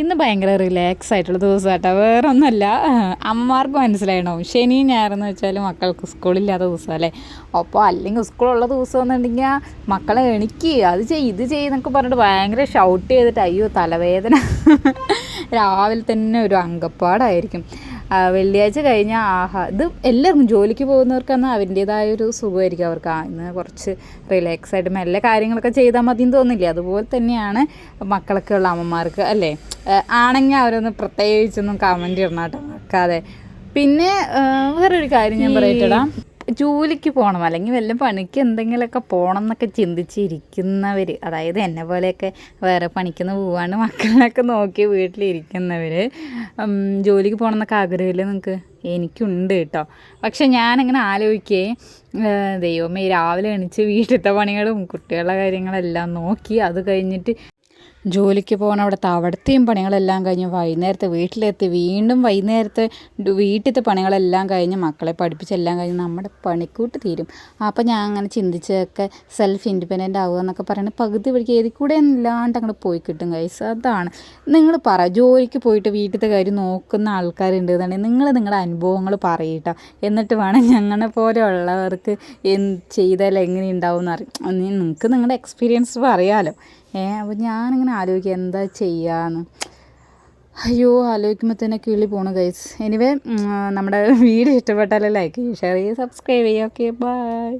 ഇന്ന് ഭയങ്കര റിലാക്സ് ആയിട്ടുള്ള ദിവസമാട്ടോ, വേറെ ഒന്നുമല്ല. അമ്മമാർക്ക് മനസ്സിലായണോ, ശനി ഞായറെന്ന് വെച്ചാൽ മക്കൾക്ക് സ്കൂളില്ലാത്ത ദിവസമല്ലേ. അപ്പോൾ അല്ലെങ്കിൽ സ്കൂളുള്ള ദിവസം എന്നുണ്ടെങ്കിൽ മക്കളെ എണിക്ക്, അത് ചെയ്യ് ഇത് ചെയ്യുന്നൊക്കെ പറഞ്ഞിട്ട് ഭയങ്കര ഷൗട്ട് ചെയ്തിട്ട് അയ്യോ തലവേദന രാവിലെ തന്നെ ഒരു അങ്കപ്പാടായിരിക്കും. വെള്ളിയാഴ്ച കഴിഞ്ഞാൽ ഇത് എല്ലാവർക്കും ജോലിക്ക് പോകുന്നവർക്കെന്നാൽ അവരുടേതായൊരു സുഖമായിരിക്കും അവർക്ക്. ഇന്ന് കുറച്ച് റിലാക്സ് ആയിട്ട് മെല്ലെ കാര്യങ്ങളൊക്കെ ചെയ്താൽ മതി എന്ന് തോന്നില്ലേ, അതുപോലെ തന്നെയാണ് മക്കളൊക്കെ ഉള്ള അമ്മമാർക്ക് അല്ലേ. ആണെങ്കിൽ അവരൊന്ന് പ്രത്യേകിച്ചൊന്നും കമൻറ്റ് ഇടണം കേട്ടോ വെക്കാതെ. പിന്നെ വേറൊരു കാര്യം ഞാൻ പറയട്ടെടാ, ജോലിക്ക് പോകണം അല്ലെങ്കിൽ വല്ല പണിക്ക് എന്തെങ്കിലുമൊക്കെ പോകണം എന്നൊക്കെ ചിന്തിച്ചിരിക്കുന്നവർ, അതായത് എന്നെ പോലെയൊക്കെ വേറെ പണിക്കൊന്ന് പോവാണ്ട് മക്കളെയൊക്കെ നോക്കി വീട്ടിലിരിക്കുന്നവർ, ജോലിക്ക് പോകണം എന്നൊക്കെ ആഗ്രഹമില്ല നിങ്ങൾക്ക്? എനിക്കുണ്ട് കേട്ടോ. പക്ഷെ ഞാനിങ്ങനെ ആലോചിക്കേ, ദൈവമേ രാവിലെ എണീച്ച് വീട്ടിലത്തെ പണികളും കുട്ടികളുടെ കാര്യങ്ങളെല്ലാം നോക്കി അത് കഴിഞ്ഞിട്ട് ജോലിക്ക് പോകണം, അവിടുത്തെയും പണികളെല്ലാം കഴിഞ്ഞ് വൈകുന്നേരത്തെ വീട്ടിലെത്തി വീണ്ടും വൈകുന്നേരത്തെ വീട്ടിലത്തെ പണികളെല്ലാം കഴിഞ്ഞ് മക്കളെ പഠിപ്പിച്ചെല്ലാം കഴിഞ്ഞ് നമ്മുടെ പണിക്കൂട്ട് തീരും. അപ്പോൾ ഞാൻ അങ്ങനെ ചിന്തിച്ചൊക്കെ സെൽഫ് ഇൻഡിപെൻഡൻ്റ് ആവുക എന്നൊക്കെ പറയുന്നത് പകുതി വഴിക്ക് ഏതി കൂടെ ഇല്ലാണ്ട് അങ്ങോട്ട് പോയി കിട്ടും ഗൈസ്. അതാണ് നിങ്ങൾ പറ, ജോലിക്ക് പോയിട്ട് വീട്ടിലത്തെ കാര്യം നോക്കുന്ന ആൾക്കാരുണ്ട് എന്നുണ്ടെങ്കിൽ നിങ്ങളുടെ അനുഭവങ്ങൾ പറയട്ടോ, എന്നിട്ട് വേണം ഞങ്ങളെ പോലെ ഉള്ളവർക്ക് ചെയ്താൽ എങ്ങനെ ഉണ്ടാവും എന്ന് അറിയാം. നിങ്ങൾക്ക് നിങ്ങളുടെ എക്സ്പീരിയൻസ് പറയാമല്ലോ. അപ്പോൾ ഞാനിങ്ങനെ ആലോചിക്കുക എന്താ ചെയ്യാന്ന്. അയ്യോ ആലോചിക്കുമ്പോൾ തന്നെ കിളി പോണു ഗൈസ്. എനിവേ നമ്മുടെ വീഡിയോ ഇഷ്ടപ്പെട്ടാലേ ലൈക്ക് ചെയ്യുക, ഷെയർ ചെയ്യുക, സബ്സ്ക്രൈബ് ചെയ്യുക. Okay bye.